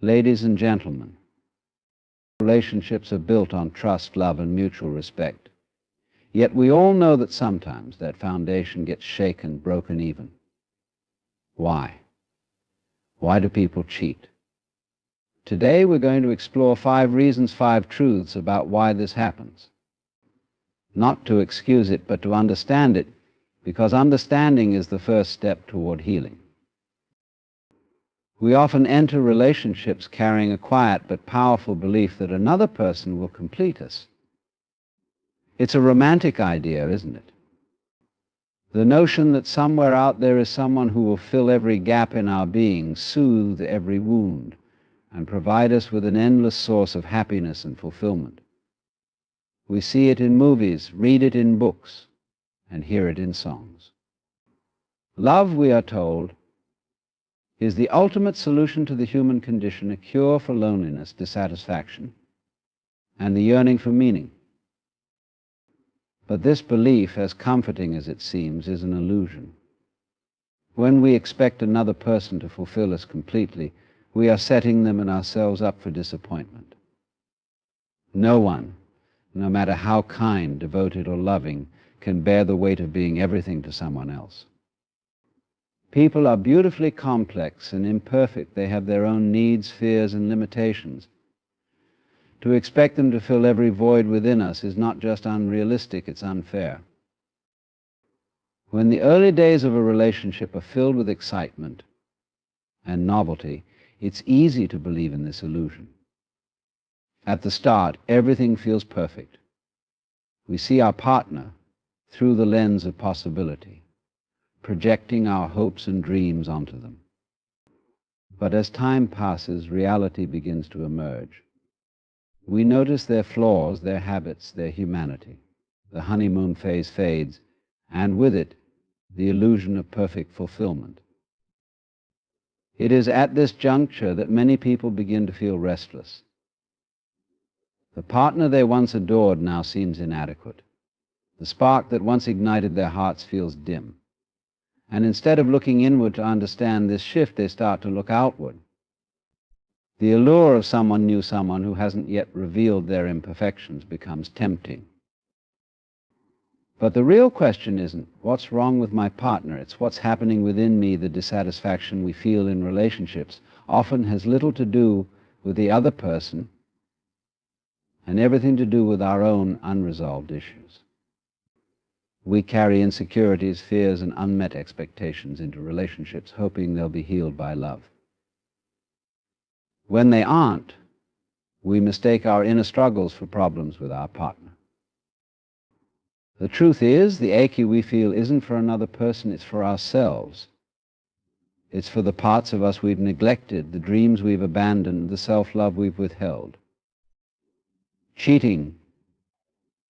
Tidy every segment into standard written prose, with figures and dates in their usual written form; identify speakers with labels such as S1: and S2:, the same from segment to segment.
S1: Ladies and gentlemen, relationships are built on trust, love, and mutual respect. Yet we all know that sometimes that foundation gets shaken, broken even. Why? Why do people cheat? Today we're going to explore 5 reasons, 5 truths about why this happens. Not to excuse it, but to understand it, because understanding is the first step toward healing. We often enter relationships carrying a quiet but powerful belief that another person will complete us. It's a romantic idea, isn't it? The notion that somewhere out there is someone who will fill every gap in our being, soothe every wound, and provide us with an endless source of happiness and fulfillment. We see it in movies, read it in books, and hear it in songs. Love, we are told, is the ultimate solution to the human condition, a cure for loneliness, dissatisfaction, and the yearning for meaning. But this belief, as comforting as it seems, is an illusion. When we expect another person to fulfill us completely, we are setting them and ourselves up for disappointment. No one, no matter how kind, devoted, or loving, can bear the weight of being everything to someone else. People are beautifully complex and imperfect. They have their own needs, fears, and limitations. To expect them to fill every void within us is not just unrealistic, it's unfair. When the early days of a relationship are filled with excitement and novelty, it's easy to believe in this illusion. At the start, everything feels perfect. We see our partner through the lens of possibility, projecting our hopes and dreams onto them. But as time passes, reality begins to emerge. We notice their flaws, their habits, their humanity. The honeymoon phase fades, and with it, the illusion of perfect fulfillment. It is at this juncture that many people begin to feel restless. The partner they once adored now seems inadequate. The spark that once ignited their hearts feels dim. And instead of looking inward to understand this shift, they start to look outward. The allure of someone new, someone who hasn't yet revealed their imperfections, becomes tempting. But the real question isn't, what's wrong with my partner? It's what's happening within me. The dissatisfaction we feel in relationships often has little to do with the other person and everything to do with our own unresolved issues. We carry insecurities, fears, and unmet expectations into relationships, hoping they'll be healed by love. When they aren't, we mistake our inner struggles for problems with our partner. The truth is, the ache we feel isn't for another person, it's for ourselves. It's for the parts of us we've neglected, the dreams we've abandoned, the self-love we've withheld. Cheating,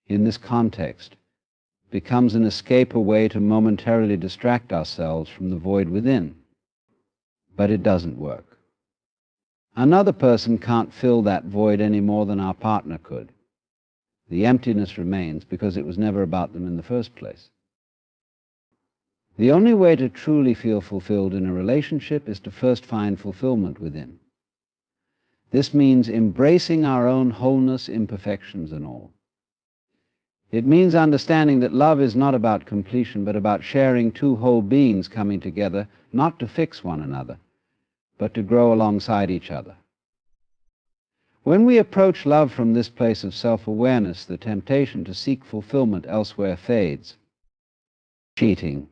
S1: in this context, becomes an escape, a way to momentarily distract ourselves from the void within. But it doesn't work. Another person can't fill that void any more than our partner could. The emptiness remains because it was never about them in the first place. The only way to truly feel fulfilled in a relationship is to first find fulfillment within. This means embracing our own wholeness, imperfections, and all. It means understanding that love is not about completion, but about sharing two whole beings coming together, not to fix one another, but to grow alongside each other. When we approach love from this place of self-awareness, the temptation to seek fulfillment elsewhere fades. Cheating,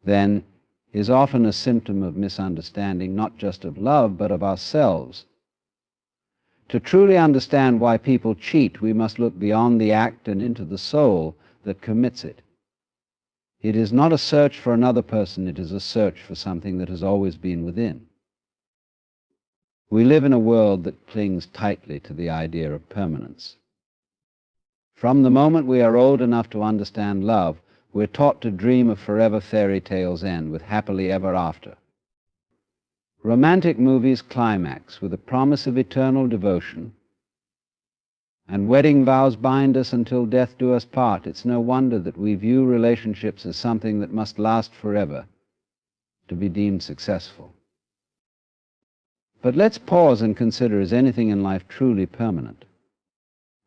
S1: then, is often a symptom of misunderstanding, not just of love, but of ourselves. To truly understand why people cheat, we must look beyond the act and into the soul that commits it. It is not a search for another person, it is a search for something that has always been within. We live in a world that clings tightly to the idea of permanence. From the moment we are old enough to understand love, we're taught to dream of forever fairy tales end with happily ever after. Romantic movies climax with a promise of eternal devotion, and wedding vows bind us until death do us part. It's no wonder that we view relationships as something that must last forever to be deemed successful. But let's pause and consider, is anything in life truly permanent?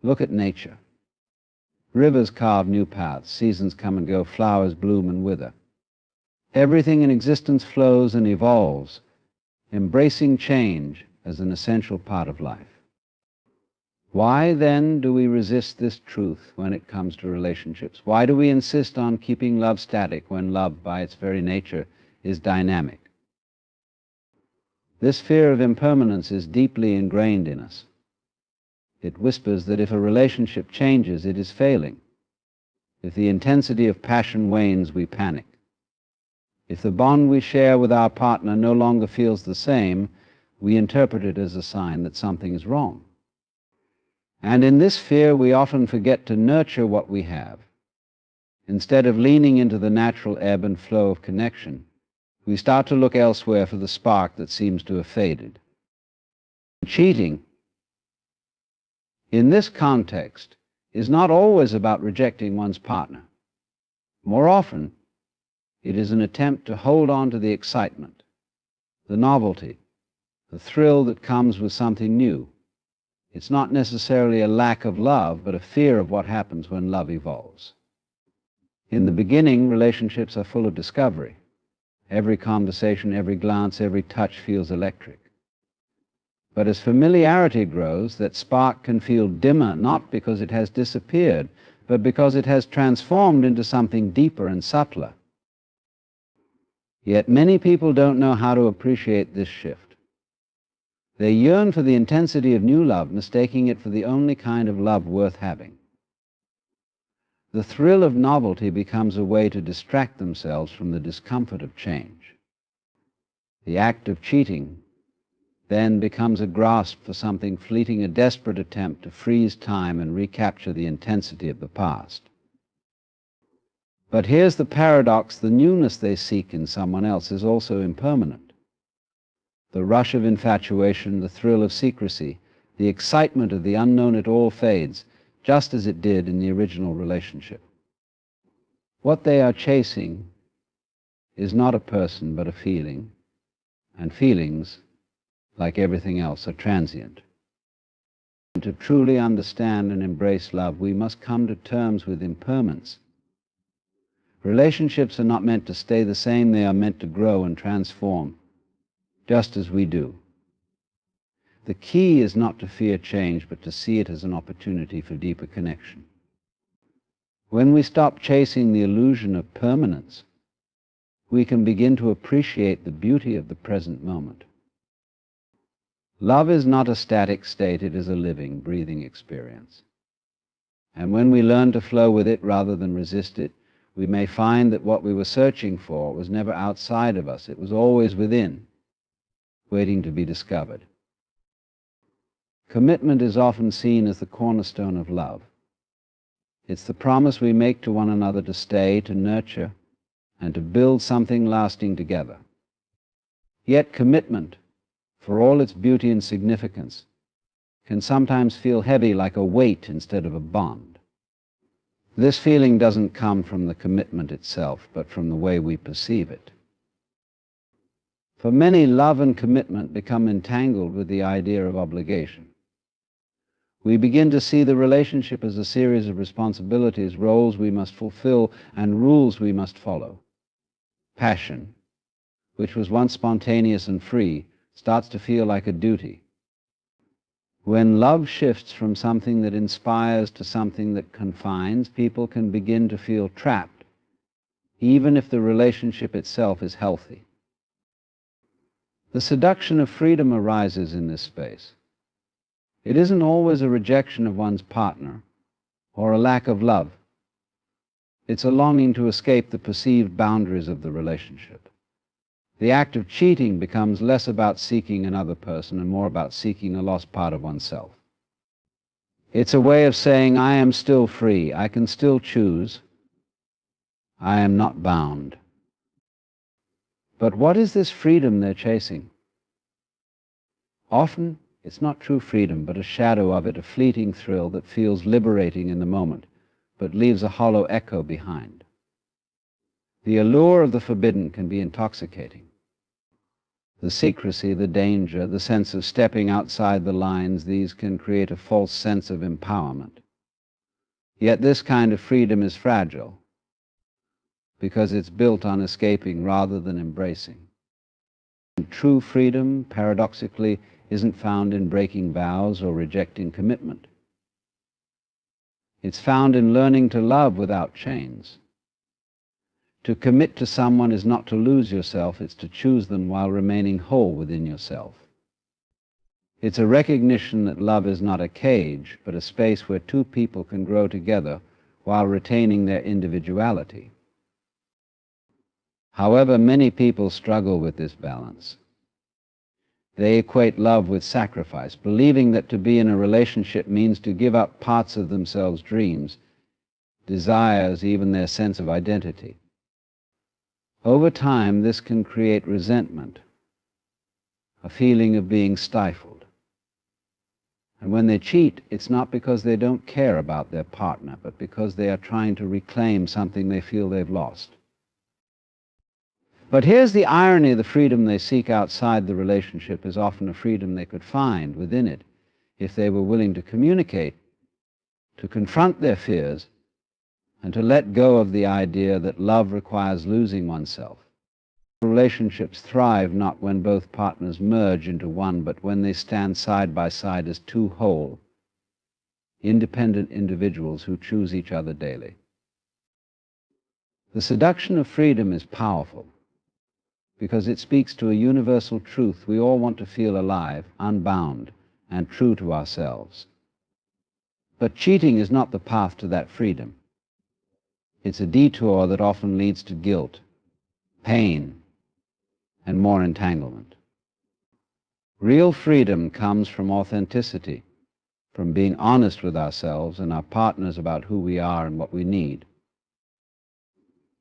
S1: Look at nature. Rivers carve new paths, seasons come and go, flowers bloom and wither. Everything in existence flows and evolves, embracing change as an essential part of life. Why then do we resist this truth when it comes to relationships? Why do we insist on keeping love static when love, by its very nature, is dynamic? This fear of impermanence is deeply ingrained in us. It whispers that if a relationship changes, it is failing. If the intensity of passion wanes, we panic. If the bond we share with our partner no longer feels the same, we interpret it as a sign that something is wrong. And in this fear, we often forget to nurture what we have. Instead of leaning into the natural ebb and flow of connection, we start to look elsewhere for the spark that seems to have faded. Cheating, in this context, is not always about rejecting one's partner. More often, it is an attempt to hold on to the excitement, the novelty, the thrill that comes with something new. It's not necessarily a lack of love, but a fear of what happens when love evolves. In the beginning, relationships are full of discovery. Every conversation, every glance, every touch feels electric. But as familiarity grows, that spark can feel dimmer, not because it has disappeared, but because it has transformed into something deeper and subtler. Yet many people don't know how to appreciate this shift. They yearn for the intensity of new love, mistaking it for the only kind of love worth having. The thrill of novelty becomes a way to distract themselves from the discomfort of change. The act of cheating then becomes a grasp for something fleeting, a desperate attempt to freeze time and recapture the intensity of the past. But here's the paradox: the newness they seek in someone else is also impermanent. The rush of infatuation, the thrill of secrecy, the excitement of the unknown, it all fades, just as it did in the original relationship. What they are chasing is not a person, but a feeling, and feelings, like everything else, are transient. To truly understand and embrace love, we must come to terms with impermanence. Relationships are not meant to stay the same, they are meant to grow and transform, just as we do. The key is not to fear change, but to see it as an opportunity for deeper connection. When we stop chasing the illusion of permanence, we can begin to appreciate the beauty of the present moment. Love is not a static state, it is a living, breathing experience. And when we learn to flow with it rather than resist it, we may find that what we were searching for was never outside of us, it was always within, waiting to be discovered. Commitment is often seen as the cornerstone of love. It's the promise we make to one another to stay, to nurture, and to build something lasting together. Yet commitment, for all its beauty and significance, can sometimes feel heavy, like a weight instead of a bond. This feeling doesn't come from the commitment itself, but from the way we perceive it. For many, love and commitment become entangled with the idea of obligation. We begin to see the relationship as a series of responsibilities, roles we must fulfill, and rules we must follow. Passion, which was once spontaneous and free, starts to feel like a duty. When love shifts from something that inspires to something that confines, people can begin to feel trapped, even if the relationship itself is healthy. The seduction of freedom arises in this space. It isn't always a rejection of one's partner or a lack of love. It's a longing to escape the perceived boundaries of the relationship. The act of cheating becomes less about seeking another person and more about seeking a lost part of oneself. It's a way of saying, I am still free, I can still choose, I am not bound. But what is this freedom they're chasing? Often, it's not true freedom, but a shadow of it, a fleeting thrill that feels liberating in the moment, but leaves a hollow echo behind. The allure of the forbidden can be intoxicating. The secrecy, the danger, the sense of stepping outside the lines, these can create a false sense of empowerment. Yet this kind of freedom is fragile because it's built on escaping rather than embracing. True freedom, paradoxically, isn't found in breaking vows or rejecting commitment. It's found in learning to love without chains. To commit to someone is not to lose yourself, it's to choose them while remaining whole within yourself. It's a recognition that love is not a cage, but a space where two people can grow together while retaining their individuality. However, many people struggle with this balance. They equate love with sacrifice, believing that to be in a relationship means to give up parts of themselves, dreams, desires, even their sense of identity. Over time, this can create resentment, a feeling of being stifled. And when they cheat, it's not because they don't care about their partner, but because they are trying to reclaim something they feel they've lost. But here's the irony: the freedom they seek outside the relationship is often a freedom they could find within it if they were willing to communicate, to confront their fears, and to let go of the idea that love requires losing oneself. Relationships thrive not when both partners merge into one, but when they stand side by side as two whole, independent individuals who choose each other daily. The seduction of freedom is powerful because it speaks to a universal truth: we all want to feel alive, unbound, and true to ourselves. But cheating is not the path to that freedom. It's a detour that often leads to guilt, pain, and more entanglement. Real freedom comes from authenticity, from being honest with ourselves and our partners about who we are and what we need.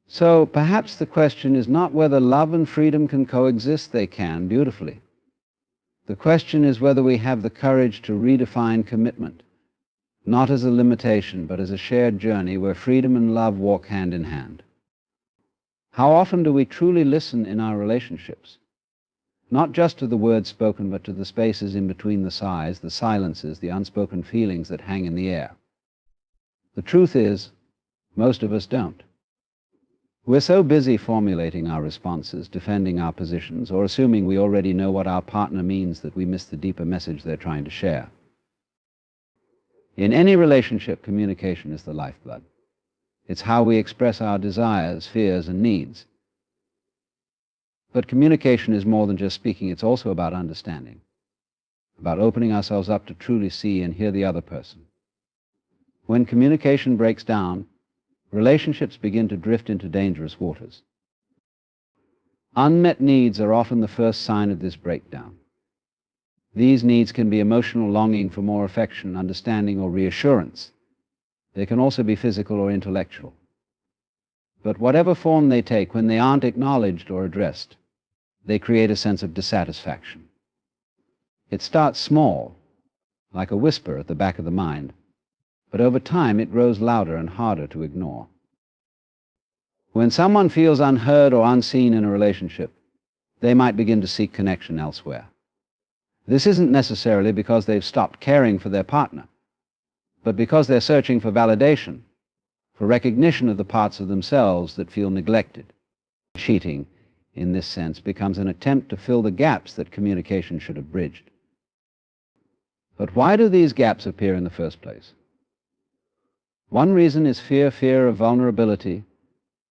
S1: So perhaps the question is not whether love and freedom can coexist. They can, beautifully. The question is whether we have the courage to redefine commitment, not as a limitation, but as a shared journey where freedom and love walk hand in hand. How often do we truly listen in our relationships? Not just to the words spoken, but to the spaces in between the sighs, the silences, the unspoken feelings that hang in the air. The truth is, most of us don't. We're so busy formulating our responses, defending our positions, or assuming we already know what our partner means that we miss the deeper message they're trying to share. In any relationship, communication is the lifeblood. It's how we express our desires, fears, and needs. But communication is more than just speaking. It's also about understanding, about opening ourselves up to truly see and hear the other person. When communication breaks down, relationships begin to drift into dangerous waters. Unmet needs are often the first sign of this breakdown. These needs can be emotional longing for more affection, understanding, or reassurance. They can also be physical or intellectual. But whatever form they take, when they aren't acknowledged or addressed, they create a sense of dissatisfaction. It starts small, like a whisper at the back of the mind, but over time it grows louder and harder to ignore. When someone feels unheard or unseen in a relationship, they might begin to seek connection elsewhere. This isn't necessarily because they've stopped caring for their partner, but because they're searching for validation, for recognition of the parts of themselves that feel neglected. Cheating, in this sense, becomes an attempt to fill the gaps that communication should have bridged. But why do these gaps appear in the first place? One reason is fear of vulnerability,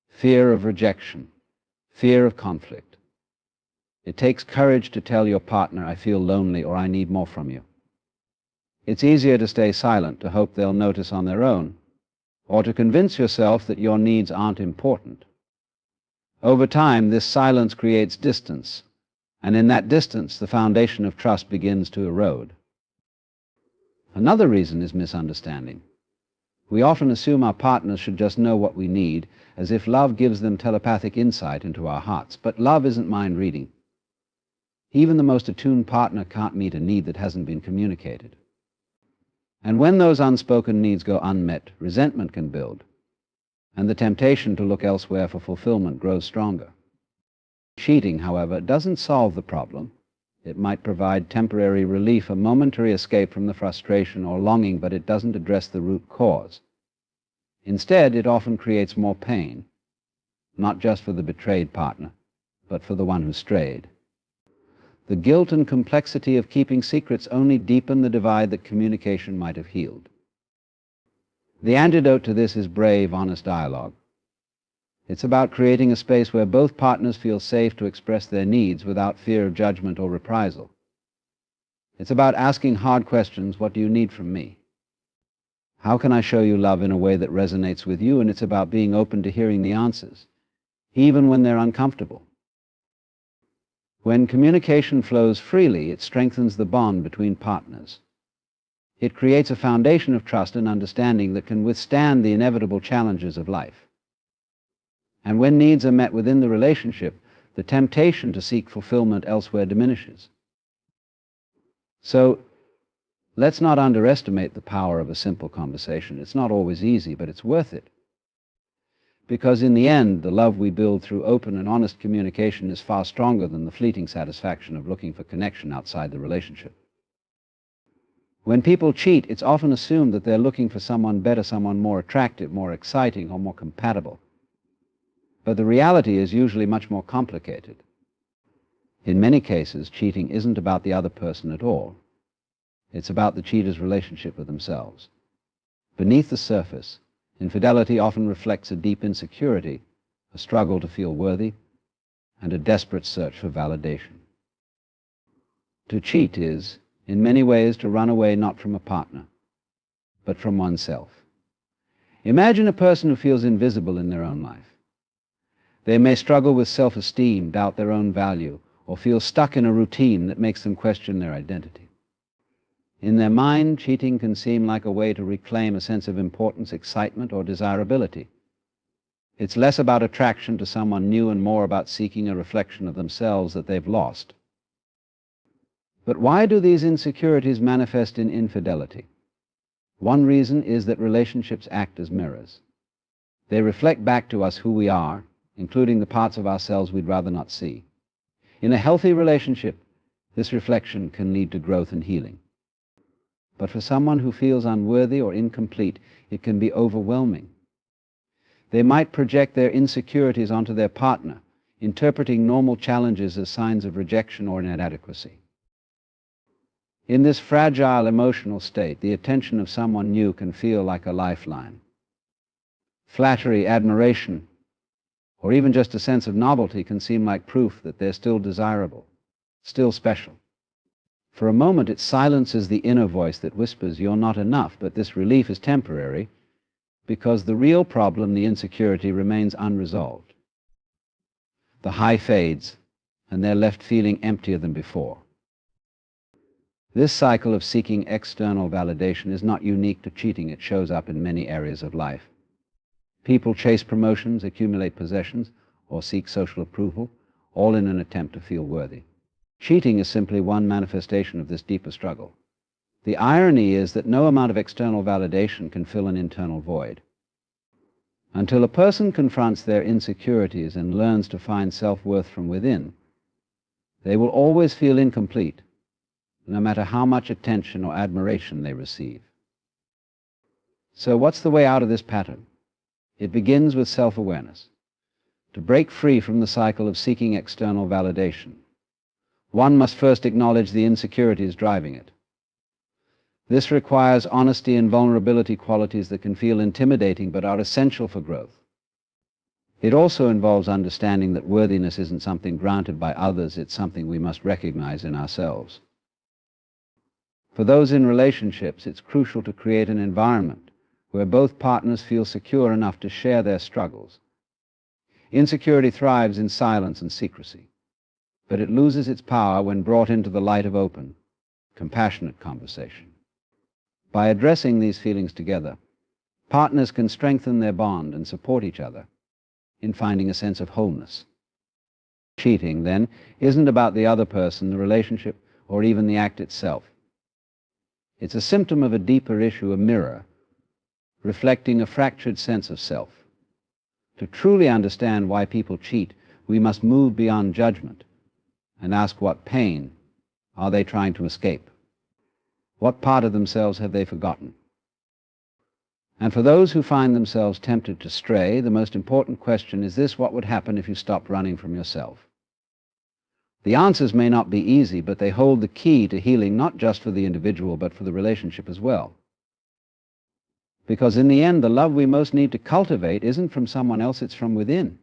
S1: fear of rejection, fear of conflict. It takes courage to tell your partner, "I feel lonely," or "I need more from you." It's easier to stay silent, to hope they'll notice on their own, or to convince yourself that your needs aren't important. Over time, this silence creates distance, and in that distance, the foundation of trust begins to erode. Another reason is misunderstanding. We often assume our partners should just know what we need, as if love gives them telepathic insight into our hearts. But love isn't mind reading. Even the most attuned partner can't meet a need that hasn't been communicated. And when those unspoken needs go unmet, resentment can build, and the temptation to look elsewhere for fulfillment grows stronger. Cheating, however, doesn't solve the problem. It might provide temporary relief, a momentary escape from the frustration or longing, but it doesn't address the root cause. Instead, it often creates more pain, not just for the betrayed partner, but for the one who strayed. The guilt and complexity of keeping secrets only deepen the divide that communication might have healed. The antidote to this is brave, honest dialogue. It's about creating a space where both partners feel safe to express their needs without fear of judgment or reprisal. It's about asking hard questions. What do you need from me? How can I show you love in a way that resonates with you? And it's about being open to hearing the answers, even when they're uncomfortable. When communication flows freely, it strengthens the bond between partners. It creates a foundation of trust and understanding that can withstand the inevitable challenges of life. And when needs are met within the relationship, the temptation to seek fulfillment elsewhere diminishes. So, let's not underestimate the power of a simple conversation. It's not always easy, but it's worth it. Because in the end, the love we build through open and honest communication is far stronger than the fleeting satisfaction of looking for connection outside the relationship. When people cheat, it's often assumed that they're looking for someone better, someone more attractive, more exciting, or more compatible. But the reality is usually much more complicated. In many cases, cheating isn't about the other person at all. It's about the cheater's relationship with themselves. Beneath the surface, infidelity often reflects a deep insecurity, a struggle to feel worthy, and a desperate search for validation. To cheat is, in many ways, to run away not from a partner, but from oneself. Imagine a person who feels invisible in their own life. They may struggle with self-esteem, doubt their own value, or feel stuck in a routine that makes them question their identity. In their mind, cheating can seem like a way to reclaim a sense of importance, excitement, or desirability. It's less about attraction to someone new and more about seeking a reflection of themselves that they've lost. But why do these insecurities manifest in infidelity? One reason is that relationships act as mirrors. They reflect back to us who we are, including the parts of ourselves we'd rather not see. In a healthy relationship, this reflection can lead to growth and healing. But for someone who feels unworthy or incomplete, it can be overwhelming. They might project their insecurities onto their partner, interpreting normal challenges as signs of rejection or inadequacy. In this fragile emotional state, the attention of someone new can feel like a lifeline. Flattery, admiration, or even just a sense of novelty can seem like proof that they're still desirable, still special. For a moment, it silences the inner voice that whispers, "You're not enough," but this relief is temporary because the real problem, the insecurity, remains unresolved. The high fades, and they're left feeling emptier than before. This cycle of seeking external validation is not unique to cheating. It shows up in many areas of life. People chase promotions, accumulate possessions, or seek social approval, all in an attempt to feel worthy. Cheating is simply one manifestation of this deeper struggle. The irony is that no amount of external validation can fill an internal void. Until a person confronts their insecurities and learns to find self-worth from within, they will always feel incomplete, no matter how much attention or admiration they receive. So what's the way out of this pattern? It begins with self-awareness. To break free from the cycle of seeking external validation, one must first acknowledge the insecurities driving it. This requires honesty and vulnerability, qualities that can feel intimidating but are essential for growth. It also involves understanding that worthiness isn't something granted by others, it's something we must recognize in ourselves. For those in relationships, it's crucial to create an environment where both partners feel secure enough to share their struggles. Insecurity thrives in silence and secrecy, but it loses its power when brought into the light of open, compassionate conversation. By addressing these feelings together, partners can strengthen their bond and support each other in finding a sense of wholeness. Cheating, then, isn't about the other person, the relationship, or even the act itself. It's a symptom of a deeper issue, a mirror, reflecting a fractured sense of self. To truly understand why people cheat, we must move beyond judgment and ask what pain are they trying to escape? What part of themselves have they forgotten? And for those who find themselves tempted to stray, the most important question is this: what would happen if you stopped running from yourself? The answers may not be easy, but they hold the key to healing, not just for the individual, but for the relationship as well. Because in the end, the love we most need to cultivate isn't from someone else, it's from within.